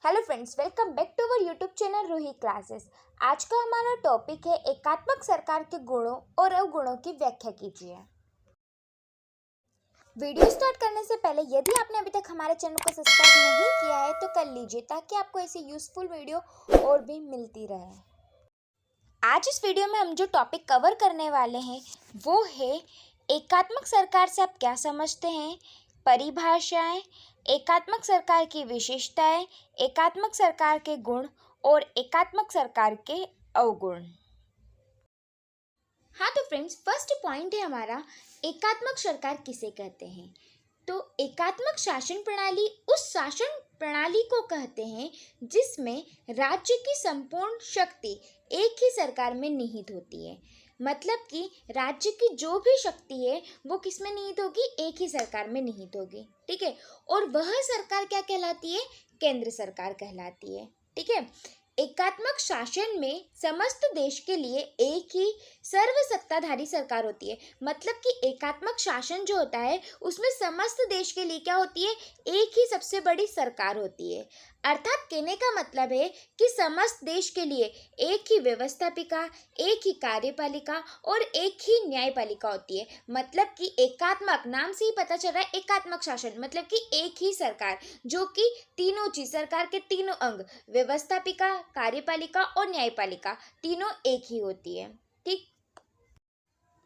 Hello friends, welcome back to our YouTube channel Roohi classes. आज का हमारा टॉपिक है एकात्मक सरकार के गुणों और अवगुणों की व्याख्या कीजिए। वीडियो स्टार्ट करने से पहले यदि आपने अभी तक हमारे चैनल को सब्सक्राइब नहीं किया है तो कर लीजिए, ताकि आपको ऐसी यूजफुल वीडियो और भी मिलती रहे। आज इस वीडियो में हम जो टॉपिक कवर करने वाले हैं वो है एकात्मक सरकार से आप क्या समझते हैं, परिभाषाएं, एकात्मक सरकार की विशेषताएं, एकात्मक सरकार के गुण और एकात्मक सरकार के अवगुण। हाँ तो फ्रेंड्स, फर्स्ट पॉइंट है हमारा एकात्मक सरकार किसे कहते हैं। तो एकात्मक शासन प्रणाली उस शासन प्रणाली को कहते हैं जिसमें राज्य की संपूर्ण शक्ति एक ही सरकार में निहित होती है। मतलब कि राज्य की जो भी शक्ति है वो किस में निहित होगी, एक ही सरकार में निहित होगी। ठीक है, और वह सरकार क्या कहलाती है, केंद्र सरकार कहलाती है। ठीक है, एकात्मक शासन में समस्त देश के लिए एक ही सर्वसत्ताधारी सरकार होती है। मतलब कि एकात्मक शासन जो होता है उसमें समस्त देश के लिए क्या होती है, एक ही सबसे बड़ी सरकार होती है। अर्थात कहने का मतलब है कि समस्त देश के लिए एक ही व्यवस्थापिका, एक ही कार्यपालिका और एक ही न्यायपालिका होती है। मतलब कि एकात्मक, नाम से ही पता चल रहा है एकात्मक शासन मतलब कि एक ही सरकार, जो कि तीनों चीज, सरकार के तीनों अंग, व्यवस्थापिका, कार्यपालिका और न्यायपालिका, तीनों एक ही होती है। ठीक,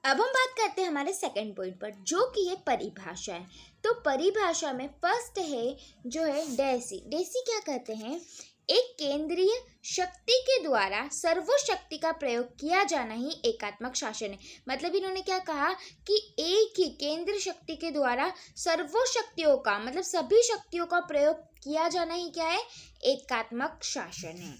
अब हम बात करते हैं हमारे सेकंड पॉइंट पर, जो कि है परिभाषा है। तो परिभाषा में फर्स्ट है जो है डेसी। डेसी क्या कहते हैं, एक केंद्रीय शक्ति के द्वारा सर्वशक्ति का प्रयोग किया जाना ही एकात्मक शासन है। मतलब इन्होंने क्या कहा कि एक ही केंद्र शक्ति के द्वारा सर्वशक्तियों का, मतलब सभी शक्तियों का प्रयोग किया जाना ही क्या है, एकात्मक शासन है।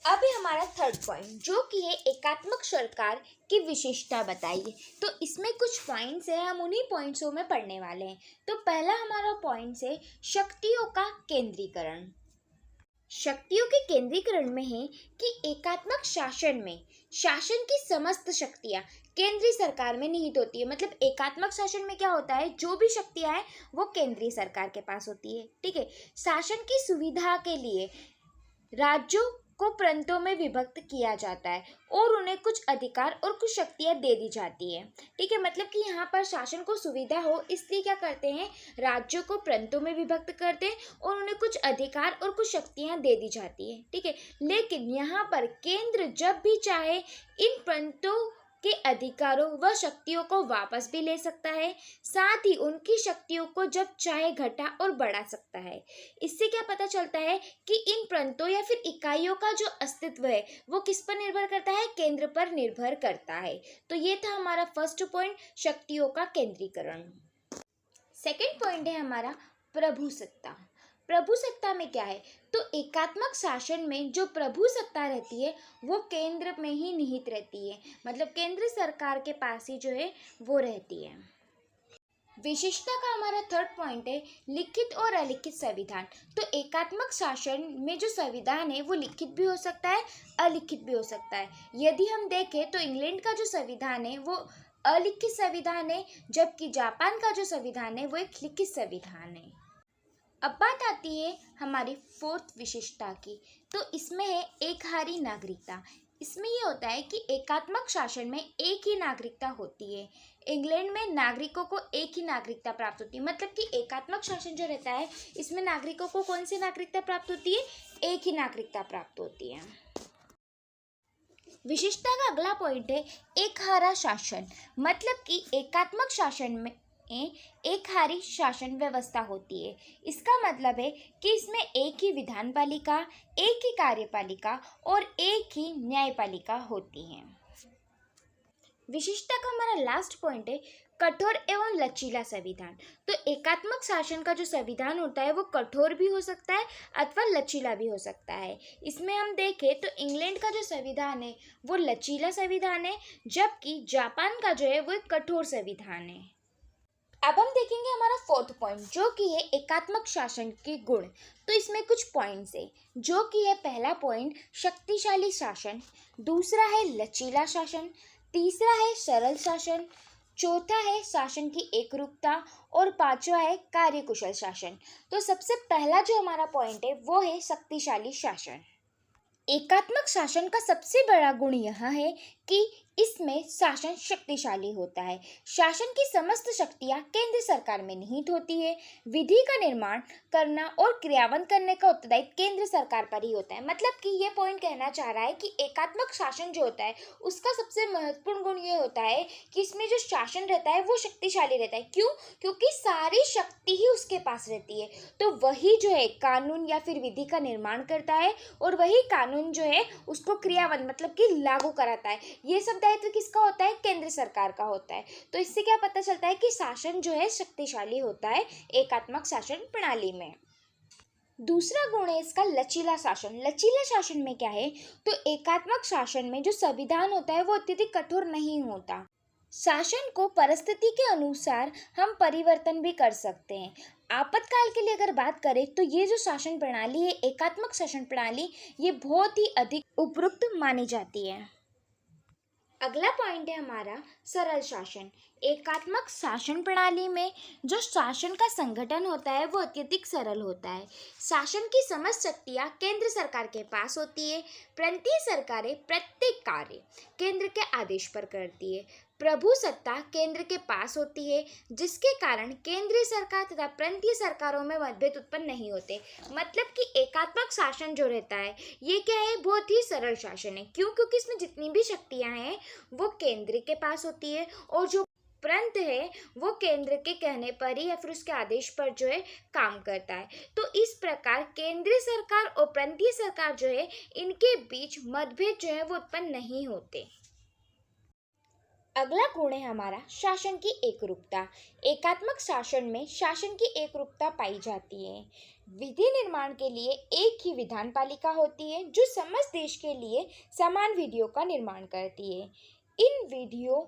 अभी हमारा थर्ड पॉइंट जो कि है एकात्मक सरकार की विशेषता बताइए। तो इसमें कुछ पॉइंट्स हैं, हम उन्हीं पॉइंट्सों में पढ़ने वाले हैं। तो पहला हमारा पॉइंट है शक्तियों का केंद्रीकरण। शक्तियों के केंद्रीकरण में है कि एकात्मक शासन में शासन की समस्त शक्तियां केंद्रीय सरकार में निहित होती है। मतलब एकात्मक शासन में क्या होता है, जो भी शक्तियां हैं वो केंद्रीय सरकार के पास होती है। ठीक है, शासन की सुविधा के लिए राज्यों को प्रांतों में विभक्त किया जाता है और उन्हें कुछ अधिकार और कुछ शक्तियां दे दी जाती है। ठीक है, मतलब कि यहाँ पर शासन को सुविधा हो इसलिए क्या करते हैं, राज्यों को प्रांतों में विभक्त करते हैं और उन्हें कुछ अधिकार और कुछ शक्तियां दे दी जाती है। ठीक है, लेकिन यहाँ पर केंद्र जब भी चाहे इन प्रांतों के अधिकारों व शक्तियों को वापस भी ले सकता है, साथ ही उनकी शक्तियों को जब चाहे घटा और बढ़ा सकता है। इससे क्या पता चलता है कि इन प्रांतों या फिर इकाइयों का जो अस्तित्व है वो किस पर निर्भर करता है, केंद्र पर निर्भर करता है। तो ये था हमारा फर्स्ट पॉइंट, शक्तियों का केंद्रीकरण। सेकंड पॉइंट है हमारा प्रभुसत्ता। प्रभुसत्ता में क्या है, तो एकात्मक शासन में जो प्रभु सत्ता रहती है वो केंद्र में ही निहित रहती है। मतलब केंद्र सरकार के पास ही जो है वो रहती है। विशेषता का हमारा थर्ड पॉइंट है लिखित और अलिखित संविधान। तो एकात्मक शासन में जो संविधान है वो लिखित भी हो सकता है, अलिखित भी हो सकता है। यदि हम देखें तो इंग्लैंड का जो संविधान है वो अलिखित संविधान है, जबकि जापान का जो संविधान है वो एक लिखित संविधान है। अब बात आती है हमारी फोर्थ विशेषता की। तो इसमें है एकहारी नागरिकता। इसमें ये होता है कि एकात्मक शासन में एक ही नागरिकता होती है। इंग्लैंड में नागरिकों को एक ही नागरिकता प्राप्त होती है। मतलब कि एकात्मक शासन जो रहता है इसमें नागरिकों को कौन सी नागरिकता प्राप्त होती है, एक ही नागरिकता प्राप्त होती है। विशेषता का अगला पॉइंट है एकहारा शासन। मतलब कि एकात्मक शासन में एक हारी शासन व्यवस्था होती है। इसका मतलब है कि इसमें एक ही विधान पालिका, एक ही कार्यपालिका और एक ही न्यायपालिका होती है। विशेषता का हमारा लास्ट पॉइंट है कठोर एवं लचीला संविधान। तो एकात्मक शासन का जो संविधान होता है वो कठोर भी हो सकता है अथवा लचीला भी हो सकता है। इसमें हम देखें तो इंग्लैंड का जो संविधान है वो लचीला संविधान है, जबकि जापान का जो है वो एक कठोर संविधान है। अब हम देखेंगे हमारा फोर्थ पॉइंट जो कि है एकात्मक शासन के गुण। तो इसमें कुछ पॉइंट्स है जो कि है पहला पॉइंट शक्तिशाली शासन, दूसरा है लचीला शासन, तीसरा है सरल शासन, चौथा है शासन की एकरूपता और पांचवा है कार्यकुशल शासन। तो सबसे पहला जो हमारा पॉइंट है वो है शक्तिशाली शासन। एकात्मक शासन का सबसे बड़ा गुण यह है कि इसमें शासन शक्तिशाली होता है। शासन की समस्त शक्तियां केंद्र सरकार में निहित होती है। विधि का निर्माण करना और क्रियान्वयन करने का उत्तरदायित्व केंद्र सरकार पर ही होता है। मतलब कि ये पॉइंट कहना चाह रहा है कि एकात्मक शासन जो होता है उसका सबसे महत्वपूर्ण गुण ये होता है कि इसमें जो शासन रहता है वो शक्तिशाली रहता है। क्यों? क्योंकि सारी शक्ति ही उसके पास रहती है। तो वही जो है कानून या फिर विधि का निर्माण करता है और वही कानून जो है उसको क्रियान्वयन मतलब कि लागू कराता है। ये सब दायित्व किसका होता है? केंद्र सरकार का होता है। तो इससे क्या पता चलता है कि शासन जो है शक्तिशाली होता है एकात्मक शासन प्रणाली में। दूसरा गुण है इसका लचीला शासन। लचीला शासन में क्या है? तो एकात्मक शासन में जो संविधान होता है वो अत्यधिक कठोर नहीं होता। शासन को परिस्थिति के अनुसार हम परिवर्तन भी कर सकते हैं। आपातकाल के लिए अगर बात करें तो ये जो शासन प्रणाली है एकात्मक शासन प्रणाली, ये बहुत ही अधिक उपयुक्त मानी जाती है। अगला पॉइंट है हमारा सरल शासन। एकात्मक शासन प्रणाली में जो शासन का संगठन होता है वो अत्यधिक सरल होता है। शासन की समस्त शक्तियाँ केंद्र सरकार के पास होती है। प्रांतीय सरकारें प्रत्येक कार्य केंद्र के आदेश पर करती है। प्रभु सत्ता केंद्र के पास होती है, जिसके कारण केंद्रीय सरकार तथा प्रांतीय सरकारों में मतभेद उत्पन्न नहीं होते। मतलब कि एकात्मक शासन जो रहता है ये क्या है? बहुत ही सरल शासन है। क्यों? क्योंकि इसमें जितनी भी शक्तियां हैं वो केंद्र के पास होती है और जो प्रांत है वो केंद्र के कहने पर ही या फिर उसके आदेश पर जो है काम करता है। तो इस प्रकार केंद्रीय सरकार और प्रांतीय सरकार जो है इनके बीच मतभेद जो है वो उत्पन्न नहीं होते। अगला गुण है हमारा शासन की एकरूपता। एकात्मक शासन में शासन की एकरूपता पाई जाती है। विधि निर्माण के लिए एक ही विधान पालिका होती है जो समस्त देश के लिए समान विधियों का निर्माण करती है। इन विधियों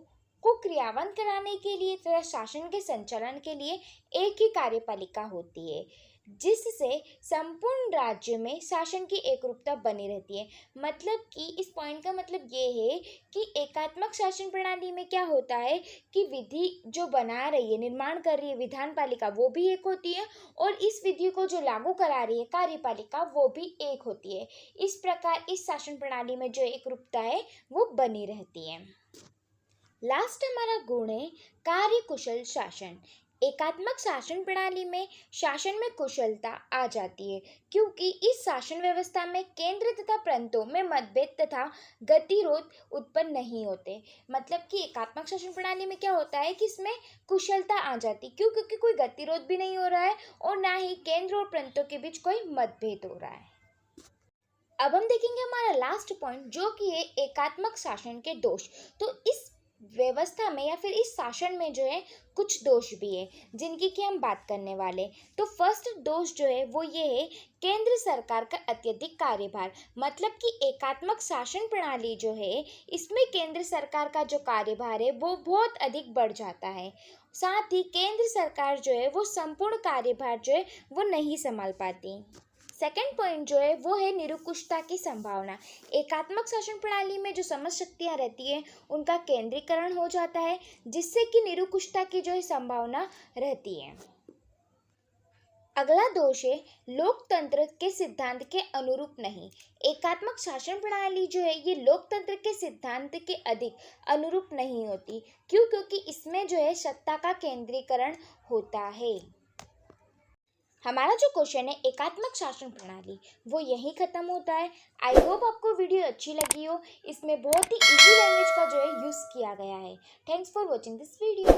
को क्रियान्वयन कराने के लिए तथा शासन के संचालन के लिए एक ही कार्यपालिका होती है, जिससे संपूर्ण राज्य में शासन की एकरूपता बनी रहती है। मतलब कि इस पॉइंट का मतलब ये है कि एकात्मक शासन प्रणाली में क्या होता है कि विधि जो बना रही है, निर्माण कर रही है विधान पालिका, वो भी एक होती है और इस विधि को जो लागू करा रही है कार्यपालिका, वो भी एक होती है। इस प्रकार इस शासन प्रणाली में जो एकरूपता है वो बनी रहती है। लास्ट हमारा गुण है कार्यकुशल शासन। एकात्मक शासन प्रणाली में शासन में कुशलता आ जाती है, क्योंकि इस शासन व्यवस्था में केंद्र तथा प्रांतों में मतभेद तथा गतिरोध उत्पन्न नहीं होते। मतलब कि एकात्मक शासन प्रणाली में क्या होता है कि इसमें कुशलता आ जाती। क्यों? क्योंकि कोई गतिरोध भी नहीं हो रहा है और ना ही केंद्र और प्रांतों के बीच कोई मतभेद हो रहा है। अब हम देखेंगे हमारा लास्ट पॉइंट जो कि है एकात्मक शासन के दोष। तो इस व्यवस्था में या फिर इस शासन में जो है कुछ दोष भी है जिनकी कि हम बात करने वाले। तो फर्स्ट दोष जो है वो ये है केंद्र सरकार का अत्यधिक कार्यभार। मतलब कि एकात्मक शासन प्रणाली जो है इसमें केंद्र सरकार का जो कार्यभार है वो बहुत अधिक बढ़ जाता है। साथ ही केंद्र सरकार जो है वो संपूर्ण कार्यभार जो है वो नहीं संभाल पाती। सेकेंड पॉइंट जो है वो है निरंकुशता की संभावना। एकात्मक शासन प्रणाली में जो समस्त शक्तियाँ रहती है उनका केंद्रीकरण हो जाता है, जिससे कि निरंकुशता की जो है संभावना रहती है। अगला दोष है लोकतंत्र के सिद्धांत के अनुरूप नहीं। एकात्मक शासन प्रणाली जो है ये लोकतंत्र के सिद्धांत के अधिक अनुरूप नहीं होती। क्यों? क्योंकि इसमें जो है सत्ता का केंद्रीकरण होता है। हमारा जो क्वेश्चन है एकात्मक शासन प्रणाली वो यहीं ख़त्म होता है। आई होप आपको वीडियो अच्छी लगी हो। इसमें बहुत ही इजी लैंग्वेज का जो है यूज़ किया गया है। Thanks for watching this video.